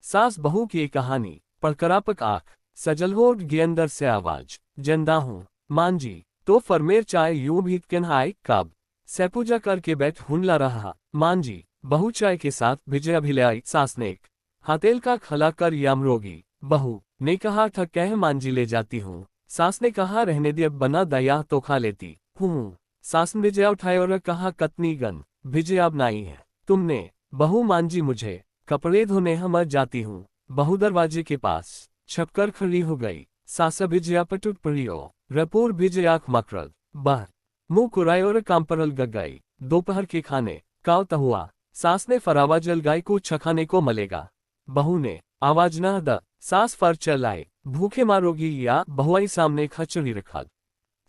सास बहू की कहानी। पड़करापक आँख, सजल होठ गे अंदर से आवाज, जिंदा हूँ मान जी। तो फरमेर चाय यूं भी कन्हाई कब से पूजा करके बैठ हुनला रहा मान जी। बहू चाय के साथ भिजया भिलाई सास ने एक हथेल का खला कर यमरोगी। बहू ने कहा ठग कह मान जी ले जाती हूँ। सास ने कहा रहने दे अब बना दया तो खा लेती हूँ। सास ने भिजया उठाए और कहा कतनी गन भिजया अब नाई है तुमने। बहू मान जी मुझे कपड़े धोने हम जाती हूँ। बहू दरवाजे के पास छपकर खड़ी हो गई। सास भिजया पटुट पड़ियो रपूर भिजया मकरल बाहर मुंह कुराए और काम परल गई। दोपहर के खाने कावता हुआ सास ने फरावा जल गाय को छखाने को मलेगा। बहू ने आवाज न द सास फर चलाए भूखे मारोगी या बहुआई सामने खचड़ी रखा।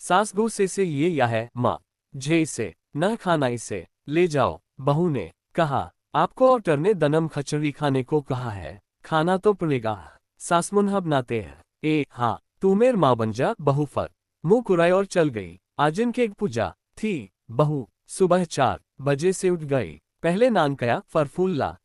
सास गुस्से से ये या है माँ जे इसे न खाना इसे ले जाओ। बहू ने कहा आपको ऑटर ने दनम खचड़ी खाने को कहा है खाना तो पड़ेगा। सास मुनहब नाते हैं ए हाँ तू मेर माँ बन जा। बहू फर मुंह कुराए और चल गई। आज इनके एक पूजा थी। बहू सुबह 4 बजे से उठ गई। पहले नान कया फरफूल्ला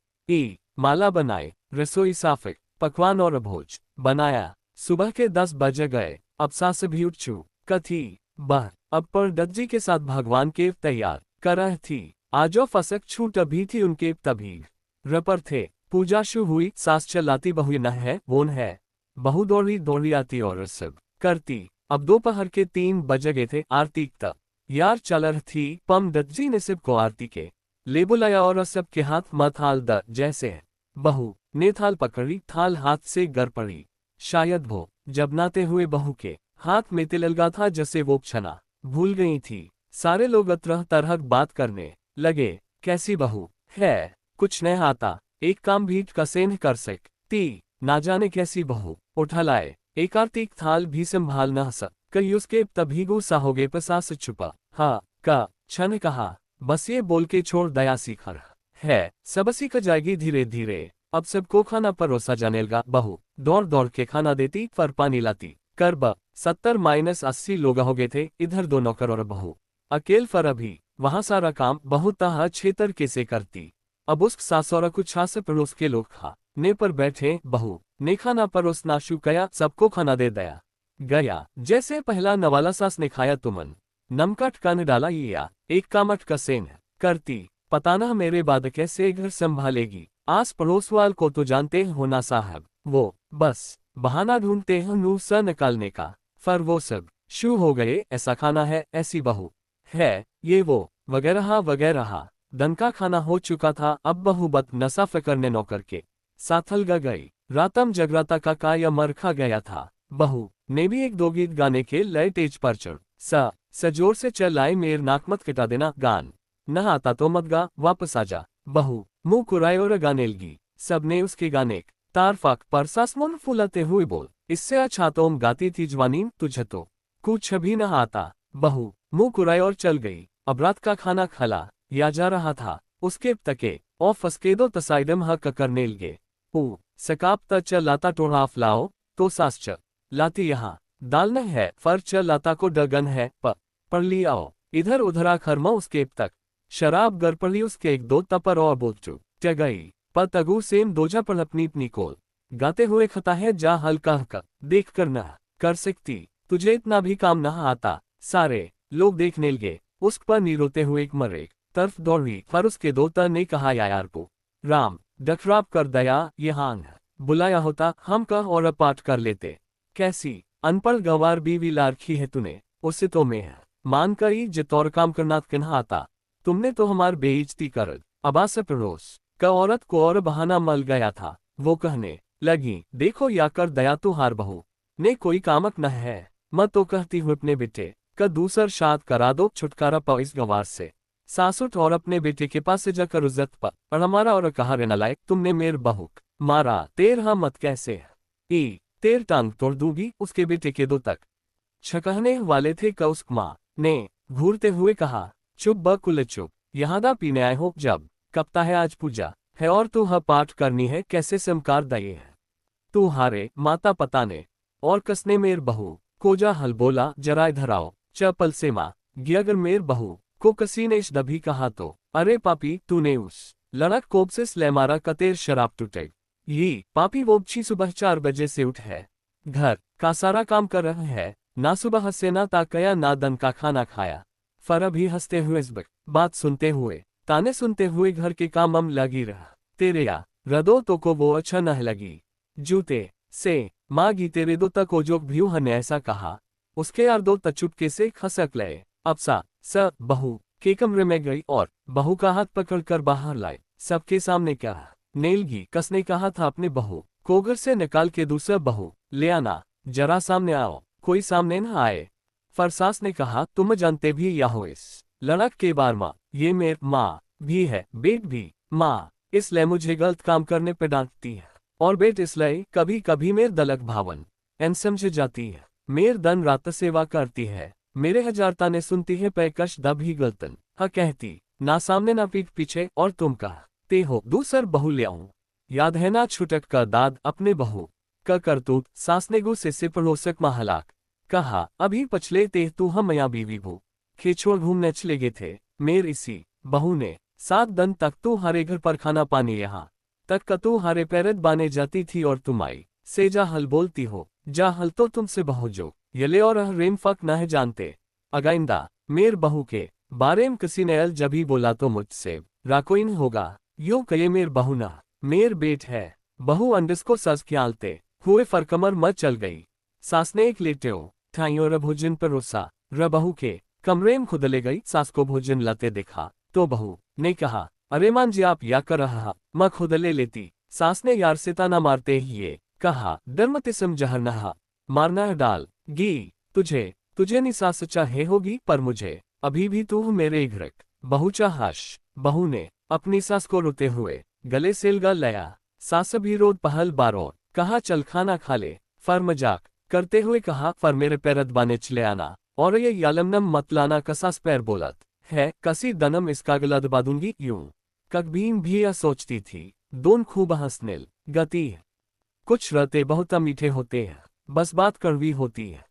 माला बनाए रसोई साफे पकवान और भोज बनाया। सुबह के 10 बजे गए। अब सास भी उठ चू कथी बह अब पर दज्जी के साथ भगवान के तैयार कर रही थी। आजो फसक छूट अभी थी उनके तभी रपर थे। पूजा शुरू हुई। सास चलाती बहू न है वो न है। बहू दौड़ी दौड़ी आती और सब करती। अब दोपहर के 3 बज गए थे। आरती तक यार चल रही थी। पम दज्जी ने सिर्फ को आरती के ले बुलाया और सब के हाथ मत थाल द जैसे है। बहू ने थाल पकड़ी। थाल हाथ से गर पड़ी। शायद वो जब नाते हुए बहू के हाथ में तिल लगा था जैसे वो क्षणा भूल गई थी। सारे लोग तरह तरह बात करने लगे। कैसी बहू है कुछ नहीं आता एक काम भी कसे न कर सकती ना जाने कैसी बहू उठा लाए। एक आरती थाल भी संभाल न कई उसके तभी गुस्सा हो गए। पसास छुपा हाँ का क्षण कहा बस ये बोल के छोड़ दया सीखर है सब सीख जाएगी धीरे धीरे। अब सबको खाना परोसा जाने लगा। बहू दौड़ दौड़ के खाना देती पर पानी लाती कर 70-80 लोग हो गए थे। इधर 2 नौकर और बहू अकेल फर अभी वहां सारा काम बहुत तह छेतर कैसे करती। अब उस सास और कुछ छास पड़ोस के लोग खाने पर बैठे। बहू ने खाना परोसना शुरू किया। सबको खाना दे दिया गया जैसे पहला नवाला सास ने खाया तुमन नमकट कान डाला या एक कामट का सेन करती। पता ना मेरे बाद कैसे घर संभालेगी। आस पड़ोस वाल को तो जानते हो ना साहब वो बस बहाना ढूंढते हैं नूर सा निकालने का। फर वो सब शुरू हो गए ऐसा खाना है ऐसी बहू है ये वो वगैरह वगैरह। दन का खाना हो चुका था। अब बहू बत नशा करने नौकर के साथल गई। रातम जगराता का काया मर खा गया था। बहू ने भी 1-2 गीत गाने के लय तेज पर चढ़ सजोर से चल आए मेर नाक मत कटा देना गान न आता तो मत गा वापस आजा। बहू मुंह कुराए और गाने लगी। सबने उसके गाने तारफाक पर सास मन फुलाते हुए बोल इससे अच्छा तो गाती थी जवानी तुझे तो कुछ भी न आता। बहू मुंह कुराए और चल गई। अब रात का खाना खला या जा रहा था। उसके तके और फसके दो तसाइडम हक करने लगे। सकाप त च लाता टोढ़ाफ लाओ तो सास च लाती यहाँ दाल न है फर च लाता को डगन है पढ़ ली आओ। इधर उधरा खरमा उसके तक शराब गर पड़ी उसके 1-2 तपर और बोलचू च गई। पर तगु सेम दोजा पर अपनी कोल गाते हुए खता है जा हल्का हल्का देख कर न कर सकती तुझे इतना भी काम न आता। सारे लोग देखने लगे। उस पर नीरोते हुए एक मर एक तरफ दौड़ी। पर उसके 2 ने कहा यार को राम डखराब कर दया यहाँ बुलाया होता हम कह और पाठ कर लेते। कैसी अनपढ़ गवार बीवी लारखी है तूने उससे तो मैं है मान कर ही जितौर काम करना कन्हा आता। तुमने तो हमार बेइज्जती कर अबा से पड़ोस का औरत को और बहाना मल गया था। वो कहने लगी देखो या कर दया तू हार बहू ने कोई कामक न है मत तो कहती हूँ अपने बेटे का दूसर शाद करा दो छुटकारा पाओ इस गवार से। सासुट और अपने बेटे के पास से जाकर उज्जत पर हमारा और कहा रहना लायक तुमने मेर बहुक मारा तेर हाँ मत कैसे है तेर टांग तोड़ दूंगी। उसके बेटे के 2 तक छकहने वाले थे का उस माँ ने घूरते हुए कहा चुप बकुल चुप यहाँ दा पीने आए हो जब कपता है आज पूजा है और तू ह पाठ करनी है कैसे समकार दये है तू हारे माता पता ने और कसने मेर बहू को जा हल बोला जरा इधर आओ चपल से माँ अगर मेर बहू को कसी ने इस दभी कहा तो अरे पापी तूने उस लड़क कोप से स्ले मारा कतेर शराब टूटे ये पापी वोबची सुबह 4 बजे से उठ है, घर का सारा काम कर रहा है, ना सुबह से ना ताकया ना दिन का खाना खाया। फरा भी हंसते हुए इस बात सुनते हुए ताने सुनते हुए घर के काम लगी रहा। तेरे या रदो तो को वो अच्छा न लगी जूते से मागी तेरे दो तक जो भी ने ऐसा कहा। उसके यार दो चुपके से खसक ले। अब स बहू के कमरे में गई और बहू का हाथ पकड़कर बाहर लाई। सबके सामने क्या नेलगी कसने कहा था अपने बहू को घर से निकाल के दूसरा बहू ले आना, जरा सामने आओ। कोई सामने न आए। फरसास ने कहा तुम जानते भी या हो इस लड़क के बार माँ, ये मेरी माँ भी है, बेट भी माँ, इसलिए मुझे गलत काम करने पे डांटती है और बेट इसलिए कभी कभी मेरे दलक भावन एन समझ जाती है। मेर दिन रात सेवा करती है, मेरे हजार ताने सुनती है पैकश दब ही गलतन हा कहती, ना सामने ना पीठ पीछे और तुम कहते हो दूसर बहू ले आऊं। याद है ना छुटक का दाद अपने बहू का करतूत। सास ने गुस्से से पड़ोसक महलाक कहा, अभी पछले ते तू हम या बीवी भू खेचोड़ घूमने चले गए थे। मेर इसी बहू ने 7 दिन तक तू हरे घर पर खाना पानी यहाँ तक का तू हरे पैरत बाने जाती थी और तुम आई से जा हल बोलती हो। जा हल तो तुमसे बहू जो यले और रेम फक न है जानते। अगाइंदा मेर बहू के बारे में किसी ने अल जभी बोला तो मुझसे राकोइन होगा। यो कहे मेर बहू ना मेर बेट है। बहू अंडस को सज ख्यालते हुए फरकमर मत चल गई। सास ने एक लेटे ठाइयों र भोजन परोसा र बहू के कमरे में खुद ले गई। सास को भोजन लाते देखा तो बहू ने कहा, अरे मान जी आप या कर रहा मैं खुद ले लेती। सास ने यार से ताना मारते ही ये कहा, डरमतिसम जहर नहा मारना है डाल गी तुझे नहीं सास चाहे होगी पर मुझे अभी भी तू मेरे घरक बहू चाहश। बहू ने अपनी सास को रोते हुए गले से लगा लिया। सास भी रोद पहल बारो कहा, चल खाना खा ले। फर मजाक करते हुए कहा, फर मेरे पैरत बाने चले आना और ये यालमनम मत लाना। कसास पैर बोलत है कसी दनम इसका गला दबा दूंगी। यूं ककबीम भी यह सोचती थी। दोन खूब हंसने गति कुछ रहते बहुत मीठे होते हैं, बस बात कड़वी होती है।